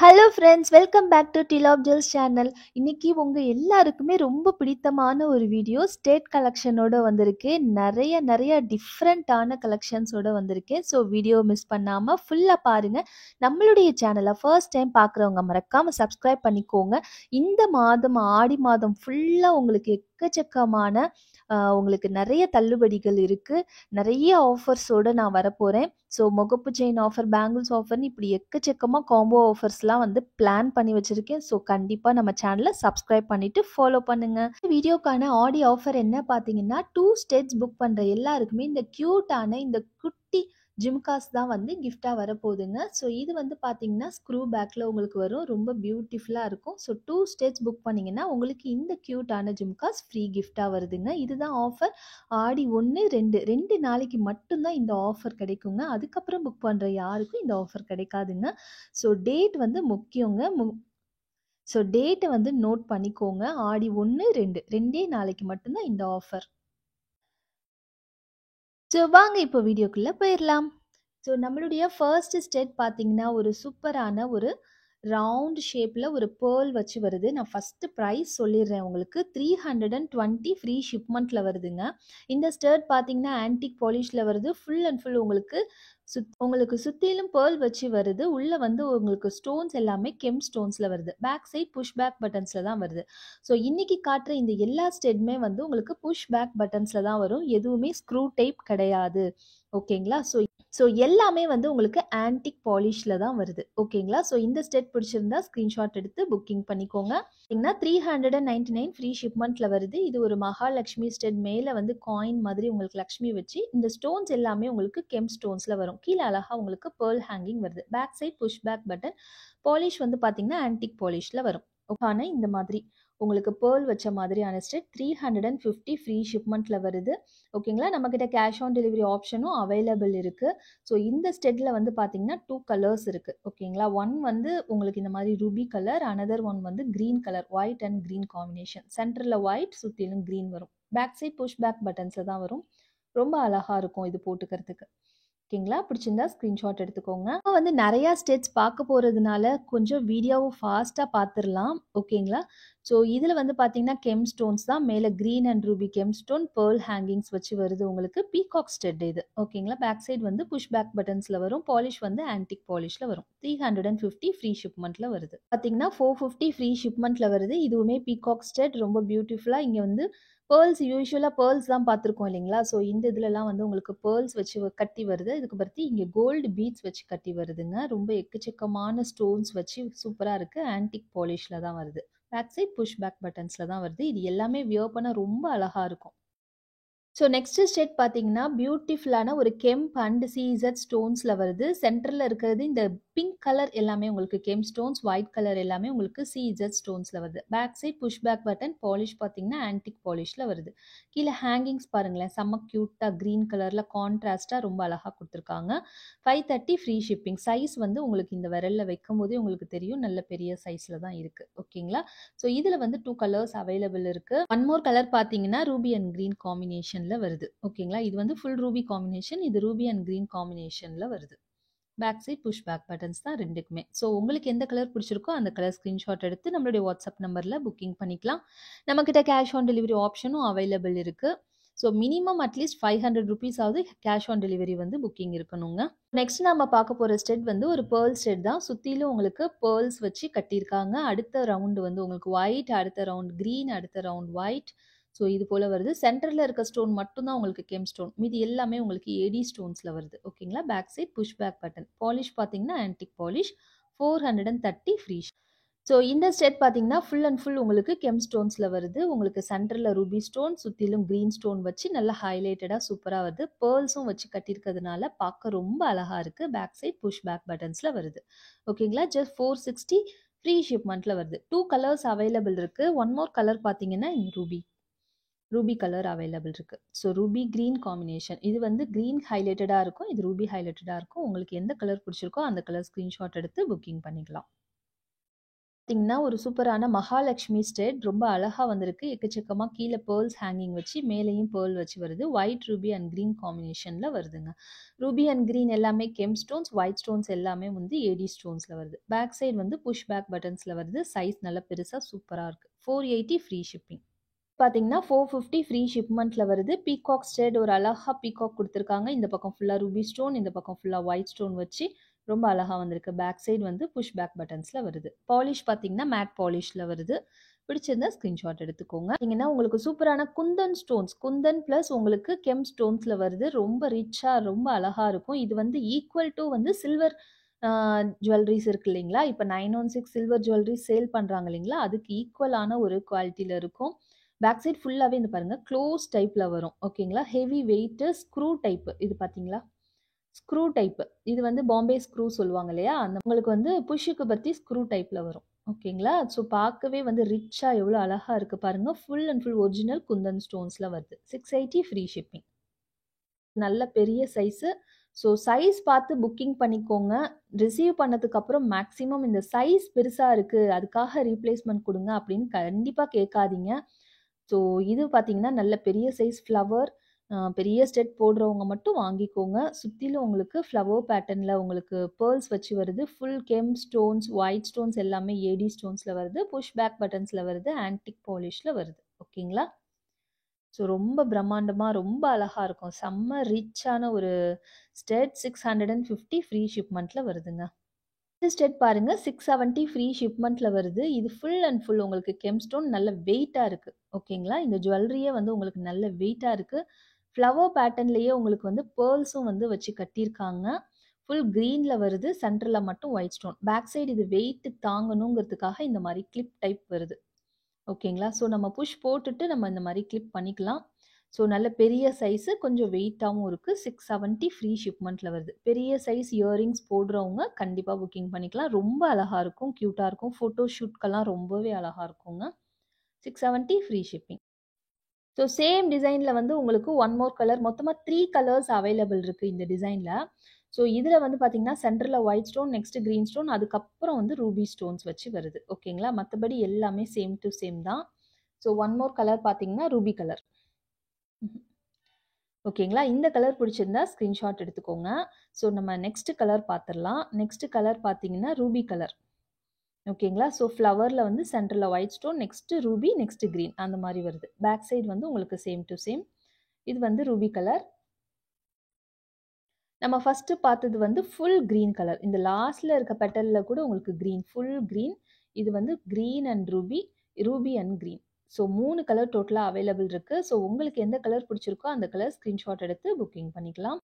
Hello friends, welcome back to till of jewels channel. இன்னைக்கு உங்க எல்லாருக்குமே ரொம்ப பிடித்தமான ஒரு வீடியோ ஸ்டேட் கலெக்ஷனோட வந்திருக்கேன். நிறைய டிஃப்ரெண்ட்டான கலெக்ஷன்ஸோட வந்திருக்கேன். ஸோ வீடியோ மிஸ் பண்ணாமல் ஃபுல்லாக பாருங்கள். நம்மளுடைய சேனலை ஃபர்ஸ்ட் டைம் பார்க்குறவங்க மறக்காமல் சப்ஸ்கிரைப் பண்ணிக்கோங்க. இந்த மாதம் ஆடி மாதம் ஃபுல்லாக உங்களுக்கு எக்கச்சக்கமான உங்களுக்கு நிறைய தள்ளுபடிகள் இருக்குது. நிறைய ஆஃபர்ஸோடு நான் வரப்போகிறேன். ஸோ முகப்பு செயின் ஆஃபர், பேங்கிள்ஸ் ஆஃபர்னு இப்படி எக்கச்சக்கமாக காம்போ ஆஃபர்ஸ்லாம் வந்து பிளான் பண்ணி வச்சுருக்கேன். ஸோ கண்டிப்பாக நம்ம சேனலை சப்ஸ்கிரைப் பண்ணிவிட்டு ஃபாலோ பண்ணுங்கள். வீடியோக்கான ஆடி ஆஃபர் என்ன பார்த்தீங்கன்னா, 2 ஸ்டேட்ஸ் புக் பண்ணுற எல்லாருக்குமே இந்த க்யூட்டான இந்த குட்டி ஜிம்காஸ் தான் வந்து கிஃப்டாக வரப்போகுதுங்க. ஸோ இது வந்து பார்த்தீங்கன்னா ஸ்க்ரூ பேக்கில் உங்களுக்கு வரும். ரொம்ப பியூட்டிஃபுல்லாக இருக்கும். ஸோ 2 ஸ்டேட்ஸ் புக் பண்ணிங்கன்னா உங்களுக்கு இந்த க்யூட்டான ஜிம்காஸ் ஃப்ரீ கிஃப்டாக வருதுங்க. இதுதான் ஆஃபர். ஆடி 1, 2 நாளைக்கு மட்டும்தான் இந்த ஆஃபர் கிடைக்குங்க. அதுக்கப்புறம் புக் பண்ணுற யாருக்கும் இந்த ஆஃபர் கிடைக்காதுங்க. ஸோ டேட் வந்து முக்கியங்க. ஸோ டேட்டை வந்து நோட் பண்ணிக்கோங்க. ஆடி 1, 2 நாளைக்கு மட்டும்தான் இந்த ஆஃபர். ஸோ வாங்க இப்போ வீடியோக்குள்ளே போயிடலாம். ஸோ நம்மளுடைய ஃபர்ஸ்ட் ஸ்டெப் பார்த்தீங்கன்னா, ஒரு சூப்பரான ஒரு ரவுண்ட் ஷேப்பில் ஒரு பேர்ல் வச்சு வருது. நான் ஃபஸ்ட்டு ப்ரைஸ் சொல்லிடுறேன் உங்களுக்கு. 320 ஃப்ரீ ஷிப்மெண்ட்டில் வருதுங்க. இந்த ஸ்டர்ட் பார்த்தீங்கன்னா ஆன்டிக் பாலிஷில் வருது. ஃபுல் அண்ட் ஃபுல் உங்களுக்கு சுற்றிலும் பேர்ல் வச்சு வருது. உள்ளே வந்து உங்களுக்கு ஸ்டோன்ஸ் எல்லாமே கெம் ஸ்டோன்ஸில் வருது. பேக் சைட் புஷ் பேக் பட்டன்ஸில் தான் வருது. ஸோ இன்றைக்கி காட்டுற இந்த எல்லா ஸ்டெட்டுமே வந்து உங்களுக்கு புஷ் பேக் பட்டன்ஸில் தான் வரும். எதுவுமே ஸ்க்ரூ டைப் கிடையாது. ஓகேங்களா? ஸோ எல்லாமே வந்து உங்களுக்கு ஆன்டிக் பாலிஷில் தான் வருது. ஓகேங்களா? ஸோ இந்த ஸ்டெட் பிடிச்சிருந்தா ஸ்க்ரீன்ஷாட் எடுத்து புக்கிங் பண்ணிக்கோங்க. பார்த்தீங்கன்னா 399 ஃப்ரீ ஷிப்மெண்ட்டில் வருது. இது ஒரு மகாலட்சுமி ஸ்டெட். மேலே வந்து காயின் மாதிரி உங்களுக்கு லக்ஷ்மி வச்சு இந்த ஸ்டோன்ஸ் எல்லாமே உங்களுக்கு கெம் ஸ்டோன்ஸில் வரும். கீழே அழகாக உங்களுக்கு பேர்ல் ஹேங்கிங் வருது. Back side push back button. Polish வந்து பார்த்தீங்கன்னா ஆன்டிக் பாலிஷில் வரும். ஓகே, இந்த மாதிரி உங்களுக்கு பேர்ல் வச்ச மாதிரியான ஸ்டெட் 350 ஃப்ரீ ஷிப்மெண்ட்டில் வருது. ஓகேங்களா? நம்மக்கிட்ட கேஷ் ஆன் டெலிவரி ஆப்ஷனும் அவைலபிள் இருக்குது. ஸோ இந்த ஸ்டெட்டில் வந்து பார்த்தீங்கன்னா 2 கலர்ஸ் இருக்குது. ஓகேங்களா? ஒன் வந்து உங்களுக்கு இந்த மாதிரி ரூபி கலர், அனதர் ஒன் வந்து green colour, white and green combination. சென்டரில் ஒயிட், சுற்றிலும் க்ரீன் வரும். பேக் சைட் புஷ் பேக் பட்டன்ஸில் தான் வரும். ரொம்ப அழகாக இருக்கும் இது போட்டுக்கிறதுக்கு. ஓகேங்களா? பிடிச்சிருந்தா ஸ்க்ரீன்ஷாட் எடுத்துக்கோங்க. வந்து நிறையா ஸ்டெட்ஸ் பார்க்க போகிறதுனால கொஞ்சம் வீடியோவும் ஃபாஸ்ட்டாக பார்த்துடலாம். ஓகேங்களா? ஸோ இதில் வந்து பார்த்தீங்கன்னா கெம் ஸ்டோன்ஸ் தான். மேலே green and Ruby gem stone, pearl hangings வச்சு வருது உங்களுக்கு. பீகாக் ஸ்டெட் இது. ஓகேங்களா? பேக் சைடு வந்து புஷ் பேக் பட்டன்ஸில் வரும். பாலிஷ் வந்து ஆன்டிக் பாலிஷில் வரும். 350 ஃப்ரீ ஷிப்மெண்ட்டில் வருது. பார்த்தீங்கன்னா 450 ஃப்ரீ ஷிப்மெண்ட்டில் வருது. இதுவுமே பீகாக் ஸ்டெட். ரொம்ப பியூட்டிஃபுல்லாக இங்கே வந்து பேர்ல்ஸ், யூஸ்வலாக பேர்ல்ஸ் தான் பார்த்துருக்கோம் இல்லைங்களா? ஸோ இந்த இதுலலாம் வந்து உங்களுக்கு பேர்ல்ஸ் வச்சு கட்டி வருது. இதுக்கு பற்றி இங்கே கோல்டு பீட்ஸ் வச்சு கட்டி வருதுங்க. ரொம்ப எக்கச்சக்கமான ஸ்டோன்ஸ் வச்சு சூப்பராக இருக்குது. ஆன்டிக் பாலிஷில் தான் வருது. பேக் சைட் புஷ் பேக் பட்டன்ஸில் தான் வருது. இது எல்லாமே வியர் பண்ண ரொம்ப அழகாக இருக்கும். ஸோ நெக்ஸ்ட் ஸ்டெட் பார்த்தீங்கன்னா பியூட்டிஃபுல்லான ஒரு கெம்ப் அண்ட் சீசட் ஸ்டோன்ஸில் வருது. சென்டரில் இருக்கிறது இந்த பிங்க் கலர் எல்லாமே உங்களுக்கு கெம் ஸ்டோன்ஸ், ஒயிட் கலர் எல்லாமே உங்களுக்கு சீசட் ஸ்டோன்ஸில் வருது. Back side push back button, polish பார்த்தீங்கன்னா ஆன்டிக் பாலிஷில் வருது. கீழே ஹேங்கிங்ஸ் பாருங்களேன், செம்ம க்யூட்டாக க்ரீன் கலரில் கான்ட்ராஸ்ட்டாக ரொம்ப அழகாக கொடுத்துருக்காங்க. 530 ஃப்ரீ ஷிப்பிங். சைஸ் வந்து உங்களுக்கு இந்த விரலில் வைக்கும் போதே உங்களுக்கு தெரியும், நல்ல பெரிய சைஸில் தான் இருக்குது. ஓகேங்களா? ஸோ இதில் வந்து 2 கலர்ஸ் அவைலபிள் இருக்குது. ஒன் மோர் கலர் பார்த்தீங்கன்னா ரூபி அண்ட் க்ரீன் காம்பினேஷன் வருது. ஓகேங்களா? இது வந்து ஃபுல் ரூபி காம்பினேஷன். இது ரூபி அண்ட் கிரீன் காம்பினேஷன்ல வருது. Back side push back buttons தான் ரெண்டுக்குமே. ஸோ உங்களுக்கு எந்த கலர் பிடிச்சிருக்கோ அந்த கலர் ஸ்க்ரீன்ஷாட் எடுத்து நம்மளுடைய வாட்ஸ்அப் நம்பரில் புக்கிங் பண்ணிக்கலாம். நம்மக்கிட்ட கேஷ் ஆன் டெலிவரி ஆப்ஷனும் அவைலபிள் இருக்குது. ஸோ மினிமம் அட்லீஸ்ட் 500 ருபீஸ் ஆகுது கேஷ் ஆன் டெலிவரி வந்து புக்கிங் இருக்கணுங்க. நெக்ஸ்ட் நம்ம பார்க்க போகிற ஸ்டெட் வந்து ஒரு பேர்ல் ஸ்டெட் தான். சுற்றிலும் உங்களுக்கு பேர்ல்ஸ் வச்சு கட்டியிருக்காங்க. அடுத்த ரவுண்டு வந்து உங்களுக்கு ஒயிட், அடுத்த ரவுண்ட் க்ரீன், அடுத்த ரவுண்ட் ஒயிட். ஸோ இது போல் வருது. சென்டரில் இருக்க ஸ்டோன் மட்டும்தான் உங்களுக்கு கெம் ஸ்டோன். மீதி எல்லாமே உங்களுக்கு ஏடி ஸ்டோன்ஸில் வருது. ஓகேங்களா? Back side push back button. Polish பார்த்தீங்கன்னா ஆன்டிக் பாலிஷ். 430 ஃப்ரீ. ஸோ இந்த ஸ்டெட் பார்த்தீங்கன்னா ஃபுல் அண்ட் ஃபுல் உங்களுக்கு கெம் ஸ்டோன்ஸில் வருது. உங்களுக்கு சென்டரில் ரூபி ஸ்டோன், சுற்றிலும் க்ரீன் ஸ்டோன் வச்சு நல்லா ஹைலைட்டடாக சூப்பராக வருது. பேர்ல்ஸும் வச்சு கட்டியிருக்கிறதுனால பார்க்க ரொம்ப அழகாக இருக்குது. பேக் சைட் புஷ் பேக் பட்டன்ஸில் வருது. ஓகேங்களா? ஜஸ்ட் 460 ஃப்ரீ ஷிப்மெண்ட்டில் வருது. 2 கலர்ஸ் அவைலபிள் இருக்குது. ஒன் மோர் கலர் பார்த்தீங்கன்னா ரூபி கலர் அவைலபிள் இருக்குது. So Ruby green combination. இது வந்து க்ரீன் ஹைலைட்டடாக இருக்கும், இது ரூபி ஹைலைட்டடாக இருக்கும். உங்களுக்கு எந்த கலர் பிடிச்சிருக்கோ அந்த கலர் ஸ்க்ரீன்ஷாட் எடுத்து புக்கிங் பண்ணிக்கலாம். பார்த்தீங்கன்னா, ஒரு சூப்பரான மகாலட்சுமி ஸ்டட் ரொம்ப அழகா வந்திருக்கு. எக்கச்சக்கமா கீழ பேர்ல்ஸ் ஹேங்கிங் வச்சு, மேலேயும் பேர்ல் வச்சு வருது. ஒயிட் ரூபி அண்ட் கிரீன் காம்பினேஷன்ல வருதுங்க. ரூபி அண்ட் கிரீன் எல்லாமே கெம் ஸ்டோன்ஸ், ஒயிட் ஸ்டோன்ஸ் எல்லாமே வந்து ஏடி ஸ்டோன்ஸ்ல வருது. பேக் சைடு வந்து புஷ் பேக் பட்டன்ஸ்ல வருது. சைஸ் நல்லா பெருசா சூப்பரா இருக்கு. 480 ஃப்ரீ ஷிப்பிங். பார்த்தீங்கன்னா, 450 ஃப்ரீ ஷிப்மெண்ட்ல வருது. பீகாக் ஸ்டட் ஒரு அழகா பீகாக் குடுத்துருக்காங்க. இந்த பக்கம் ஃபுல்லா ரூபி ஸ்டோன், இந்த பக்கம் ஃபுல்லா ஒயிட் ஸ்டோன் வச்சு ரொம்ப அழகா வந்திருக்கு. பேக் சைடு வந்து புஷ் பேக் பட்டன்ஸ்ல வருது. பாலிஷ் பார்த்தீங்கன்னா, மேட் பாலிஷ்ல வருது. பிடிச்சிருந்தா ஸ்கிரீன்ஷாட் எடுத்துக்கோங்க. பார்த்தீங்கன்னா, உங்களுக்கு சூப்பரான குந்தன் ஸ்டோன்ஸ், குந்தன் பிளஸ் உங்களுக்கு கெம் ஸ்டோன்ஸ்ல வருது. ரொம்ப ரிச்சா, ரொம்ப அழகா இருக்கும். இது வந்து ஈக்குவல் டூ வந்து சில்வர் ஜுவல்லரீஸ் இருக்கு இல்லைங்களா? இப்ப 916 சில்வர் ஜுவல்லரீஸ் சேல் பண்றாங்க இல்லைங்களா? அதுக்கு ஈக்குவலான ஒரு குவாலிட்டில இருக்கும். பேக் சைட் ஃபுல்லாவே இந்த பாருங்க க்ளோஸ் டைப்ல வரும். ஓகேங்களா? Heavy weight screw type. இது பார்த்தீங்களா? Screw type. இது வந்து பாம்பே ஸ்க்ரூ சொல்லுவாங்க இல்லையா? அந்த உங்களுக்கு வந்து புஷ்ஷுக்கு பத்தி ஸ்க்ரூ டைப்ல வரும். ஓகேங்களா? ஸோ பார்க்கவே வந்து ரிச்சா எவ்வளோ அழகா இருக்கு பாருங்க. Full and full original kundan ஸ்டோன்ஸ்ல வருது. 680 ஃப்ரீ ஷிப்பிங். நல்ல பெரிய சைஸு. ஸோ சைஸ் பார்த்து புக்கிங் பண்ணிக்கோங்க. ரிசீவ் பண்ணதுக்கு அப்புறம் மேக்ஸிமம் இந்த சைஸ் பெருசா இருக்கு. அதுக்காக ரீப்ளேஸ்மென்ட் குடுங்க அப்படின்னு கண்டிப்பா கேட்காதீங்க. ஸோ இது பார்த்தீங்கன்னா, நல்ல பெரிய சைஸ் ஃப்ளவர் பெரிய ஸ்டெட் போடுறவங்க மட்டும் வாங்கிக்கோங்க. சுத்திலும் உங்களுக்கு ஃப்ளவர் பேட்டர்ன்ல உங்களுக்கு பேர்ல்ஸ் வச்சு வருது. Full gem stones, white stones எல்லாமே ஏடி ஸ்டோன்ஸ்ல வருது. புஷ் பேக் பட்டன்ஸ்ல வருது. ஆன்டிக் பாலிஷ்ல வருது. ஓகேங்களா? ஸோ ரொம்ப பிரம்மாண்டமா, ரொம்ப அழகா இருக்கும். செம்ம ரிச்சான ஒரு ஸ்டெட் 650 ஃப்ரீ ஷிப்மெண்ட்ல வருதுங்க. இந்த ஸ்டெட் பாருங்க 670 ஃப்ரீ ஷிப்மெண்ட்ல வருது. இது ஃபுல் அண்ட் ஃபுல் உங்களுக்கு கெம்ஸ்டோன் நல்ல வெயிட்டா இருக்கு. ஓகேங்களா? இந்த ஜுவல்லரியே வந்து உங்களுக்கு நல்ல வெயிட்டா இருக்கு. ஃப்ளவர் பேட்டர்ன்லயே உங்களுக்கு வந்து பேர்ல்ஸும் வந்து வச்சு கட்டியிருக்காங்க. ஃபுல் கிரீன்ல வருது. சென்டர்ல மட்டும் ஒயிட் ஸ்டோன். பேக் சைடு இது வெயிட் தாங்கணுங்கிறதுக்காக இந்த மாரி கிளிப் டைப் வருது. ஓகேங்களா? ஸோ நம்ம புஷ் போட்டுட்டு நம்ம இந்த மாரி கிளிப் பண்ணிக்கலாம். ஸோ நல்ல பெரிய சைஸு கொஞ்சம் வெயிட்டாவும் இருக்கு. 670 ஃப்ரீ ஷிப்மெண்ட்ல வருது. பெரிய சைஸ் இயரிங்ஸ் போடுறவங்க கண்டிப்பா புக்கிங் பண்ணிக்கலாம். ரொம்ப அழகா இருக்கும். கியூட்டா இருக்கும். ஃபோட்டோ ஷூட்க்கெல்லாம் ரொம்பவே அழகா இருக்குங்க. 670 ஃப்ரீ ஷிப்பிங். ஸோ சேம் டிசைன்ல வந்து உங்களுக்கு ஒன் மோர் கலர் மொத்தமா 3 கலர்ஸ் அவைலபிள் இருக்கு இந்த டிசைன்ல. ஸோ இதுல வந்து பார்த்தீங்கன்னா, சென்டர்ல white stone, next green stone, அதுக்கப்புறம் வந்து ரூபி ஸ்டோன்ஸ் வச்சு வருது. ஓகேங்களா? மத்தபடி எல்லாமே சேம் டு சேம் தான். ஸோ ஒன் மோர் கலர் பார்த்தீங்கன்னா, ரூபி கலர். ஓகேங்களா? இந்த கலர் பிடிச்சிருந்தா ஸ்கிரீன்ஷாட் எடுத்துக்கோங்க. ஸோ நம்ம நெக்ஸ்ட் கலர் பார்த்துரலாம். நெக்ஸ்ட் கலர் பார்த்தீங்கன்னா, ரூபி கலர். ஓகேங்களா? ஸோ ஃப்ளவர்ல வந்து சென்டர்ல white stone, next Ruby, next green அந்த மாரி வருது. பேக் சைடு வந்து உங்களுக்கு சேம் டு சேம். இது வந்து ரூபி கலர். நம்ம ஃபர்ஸ்ட்டு பார்த்தது வந்து ஃபுல் கிரீன் கலர். இந்த லாஸ்ட்ல இருக்க பெட்டல்ல கூட உங்களுக்கு கிரீன், ஃபுல் கிரீன். இது வந்து green and Ruby, Ruby and green. So 3 colour டோட்டலா அவைலபிள் இருக்கு. ஸோ உங்களுக்கு எந்த கலர் பிடிச்சிருக்கோ அந்த கலர் ஸ்கிரீன்ஷாட் எடுத்து புக்கிங் பண்ணிக்கலாம்.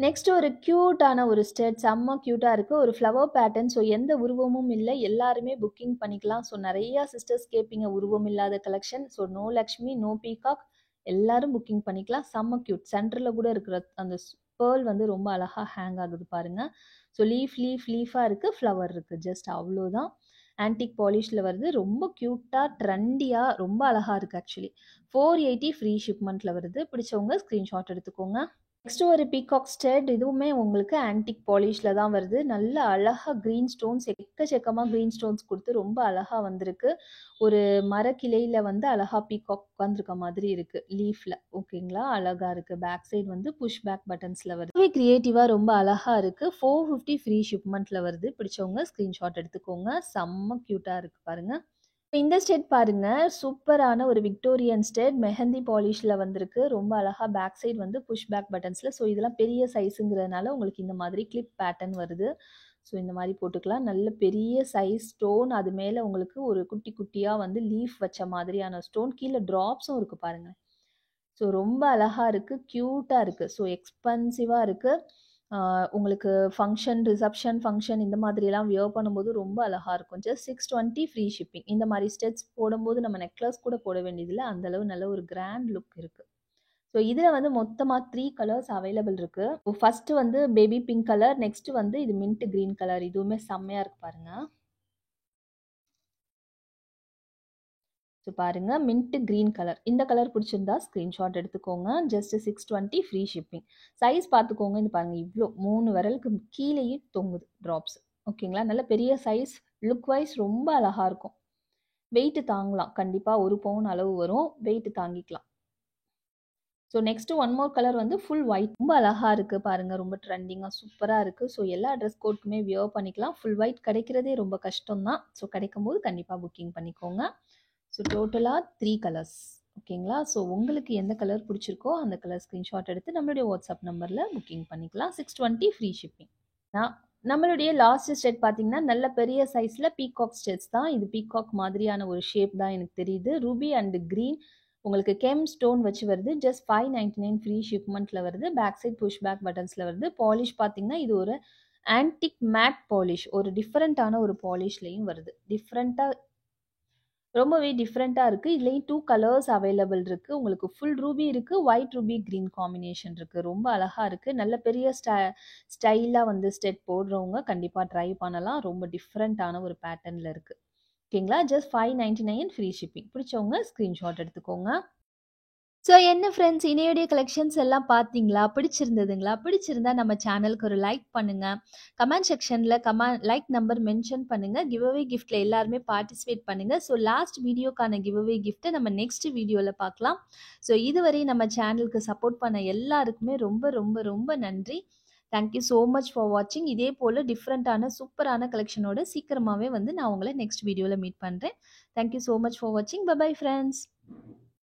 நெக்ஸ்ட் ஒரு கியூட்டான ஒரு ஸ்டெட் செம்ம கியூட்டா இருக்கு. ஒரு ஃப்ளவர் பேட்டர்ன். ஸோ எந்த உருவமும் இல்ல. எல்லாருமே புக்கிங் பண்ணிக்கலாம். ஸோ நெறைய சிஸ்டர்ஸ் கேட்பீங்க உருவம் இல்லாத collection. So no Lakshmi, no peacock எல்லாரும் புக்கிங் பண்ணிக்கலாம். செம்ம கியூட். சென்டர்ல கூட இருக்கிற அந்த பேர்ல் வந்து ரொம்ப அழகா ஹேங் ஆகுது பாருங்க. ஸோ லீஃபா இருக்கு. ஃப்ளவர் இருக்கு. ஜஸ்ட் அவ்வளோதான். ஆன்டிக் பாலிஷ்ல வருது. ரொம்ப கியூட்டா, ட்ரெண்டியா ரொம்ப அழகா இருக்கு ஆக்சுவலி. 480 ஃப்ரீ ஷிப்மெண்ட்ல வருது. பிடிச்சவங்க ஸ்கிரீன்ஷாட் எடுத்துக்கோங்க. நெக்ஸ்ட் ஒரு பீகாக் ஸ்டட். இதுவுமே உங்களுக்கு ஆன்டிக் பாலிஷ்ல தான் வருது. நல்ல அழகா கிரீன் ஸ்டோன்ஸ் எக்கச்சக்கமா கிரீன் ஸ்டோன்ஸ் குடுத்து ரொம்ப அழகா வந்திருக்கு. ஒரு மரக்கிளையில வந்து அழகா பீகாக் உட்கார்ந்திருக்க மாதிரி இருக்கு. லீஃப்ல. ஓகேங்களா? அழகா இருக்கு. பேக் சைடு வந்து புஷ் பேக் பட்டன்ஸ்ல வருது. ரொம்பவே கிரியேட்டிவா ரொம்ப அழகா இருக்கு. 450 ஃப்ரீ ஷிப்மெண்ட்ல வருது. பிடிச்சவங்க ஸ்கிரீன்ஷாட் எடுத்துக்கோங்க. செம்ம கியூட்டா இருக்கு பாருங்க. இந்த ஸ்டெட் பாருங்க. சூப்பரான ஒரு விக்டோரியன் ஸ்டெட். மெஹந்தி பாலிஷ்ல வந்திருக்கு. ரொம்ப அழகா பேக் சைடு வந்து புஷ் பேக் பட்டன்ஸ்ல. ஸோ இதெல்லாம் பெரிய சைஸுங்கிறதுனால உங்களுக்கு இந்த மாதிரி கிளிப் பேட்டர்ன் வருது. ஸோ இந்த மாரி போட்டுக்கலாம். நல்ல பெரிய சைஸ் ஸ்டோன். அது மேல உங்களுக்கு ஒரு குட்டி குட்டியா வந்து லீஃப் வச்ச மாதிரியான ஸ்டோன். கீழ ட்ராப்ஸும் இருக்கு பாருங்க. ஸோ ரொம்ப அழகா இருக்கு. கியூட்டா இருக்கு. ஸோ எக்ஸ்பென்சிவா இருக்கு. உங்களுக்கு ரிசப்ஷன் ஃபங்க்ஷன் இந்த மாதிரிலாம் வியர் பண்ணும்போது ரொம்ப அழகா இருக்கும். Just 620 free shipping. இந்த மாரி ஸ்டெட்ஸ் போடும்போது நம்ம நெக்லஸ் கூட போட வேண்டியதில்ல. அந்த அளவு நல்ல ஒரு கிராண்ட் லுக் இருக்கு. ஸோ இதுல வந்து மொத்தமா 3 கலர்ஸ் அவைலபிள் இருக்கு. ஃபர்ஸ்ட் வந்து பேபி பிங்க் கலர், நெக்ஸ்ட் வந்து இது மின்ட் கிரீன் கலர். இதுவுமே செம்மையா இருக்கு பாருங்க. ஸோ பாருங்க மின்ட் கிரீன் கலர். இந்த கலர் பிடிச்சிருந்தா ஸ்க்ரீன்ஷாட் எடுத்துக்கோங்க. Just 620 free shipping. சைஸ் பார்த்துக்கோங்க. இது பாருங்க இவ்ளோ 3 விரலுக்கு கீழேயே தொங்குது ட்ராப்ஸ். ஓகேங்களா? நல்ல பெரிய சைஸ் லுக் வைஸ் ரொம்ப அழகா இருக்கும். வெயிட் தாங்கலாம். கண்டிப்பா 1 பவுன் அளவு வரும். வெயிட் தாங்கிக்கலாம். So next one more colour வந்து ஃபுல் ஒயிட். ரொம்ப அழகா இருக்கு பாருங்க. ரொம்ப ட்ரெண்டிங்கா சூப்பரா இருக்கு. ஸோ எல்லா ட்ரெஸ் கோட்க்குமே வியர் பண்ணிக்கலாம். ஃபுல் ஒயிட் கிடைக்கிறதே ரொம்ப கஷ்டம் தான். ஸோ கிடைக்கும்போது கண்டிப்பா புக்கிங் பண்ணிக்கோங்க. ஸோ டோட்டலா 3 கலர்ஸ். ஓகேங்களா? ஸோ உங்களுக்கு எந்த கலர் பிடிச்சிருக்கோ அந்த கலர் ஸ்க்ரீன்ஷாட் எடுத்து நம்மளுடைய வாட்ஸ்அப் நம்பர்ல புக்கிங் பண்ணிக்கலாம். 620 ஃப்ரீ ஷிப்பிங். நம்மளுடைய லாஸ்ட் ஸ்டெட் பார்த்தீங்கன்னா, நல்ல பெரிய சைஸ்ல பீகாக் ஸ்டெட்ஸ் தான். இது பீகாக் மாதிரியான ஒரு ஷேப் தான் எனக்கு தெரியுது. ரூபி அண்ட் கிரீன் உங்களுக்கு கெம் ஸ்டோன் வச்சு வருது. ஜஸ்ட் 599 ஃப்ரீ ஷிப்மெண்ட்ல வருது. பேக் சைட் புஷ் பேக் பட்டன்ஸ்ல வருது. பாலிஷ் பார்த்தீங்கன்னா, இது ஒரு ஆன்டிக் மேட் பாலிஷ். ஒரு டிஃபரெண்ட்டான ஒரு பாலிஷ்லயும் வருது. ரொம்பவே டிஃப்ரெண்ட்டா இருக்கு. இதுலயும் 2 கலர்ஸ் அவைலபிள் இருக்கு. உங்களுக்கு ஃபுல் ரூபி இருக்கு. ஒயிட் ரூபி கிரீன் காம்பினேஷன் இருக்கு. ரொம்ப அழகா இருக்கு. நல்ல பெரிய ஸ்டைலா வந்து ஸ்டெட் போடுறவங்க கண்டிப்பா ட்ரை பண்ணலாம். ரொம்ப டிஃப்ரெண்ட்டான ஒரு பேட்டர்ன்ல இருக்கு. ஓகேங்களா? Just 599 free shipping. பிடிச்சவங்க ஸ்க்ரீன்ஷாட் எடுத்துக்கோங்க. ஸோ என்ன ஃப்ரெண்ட்ஸ், இணையோடைய கலெக்ஷன்ஸ் எல்லாம் பார்த்தீங்களா? பிடிச்சிருந்ததுங்களா? பிடிச்சிருந்தா நம்ம சேனலுக்கு ஒரு லைக் பண்ணுங்க. கமெண்ட் செக்ஷன்ல லைக் நம்பர் மென்ஷன் பண்ணுங்க. கிவ் அவே கிஃப்ட்ல எல்லாருமே பார்ட்டிசிபேட் பண்ணுங்க. ஸோ லாஸ்ட் வீடியோக்கான கிவ் அவே கிஃப்ட்டை நம்ம நெக்ஸ்ட் வீடியோவில் பார்க்கலாம். ஸோ இதுவரை நம்ம சேனலுக்கு சப்போர்ட் பண்ண எல்லாருக்குமே ரொம்ப ரொம்ப ரொம்ப நன்றி. தேங்க்யூ ஸோ மச் ஃபார் வாட்சிங். இதே போல் டிஃப்ரெண்ட்டான சூப்பரான கலெக்ஷனோட சீக்கிரமாகவே வந்து நான் உங்களை நெக்ஸ்ட் வீடியோவில் மீட் பண்ணுறேன். தேங்க்யூ ஸோ மச் ஃபார் வாட்சிங். Bye bye friends.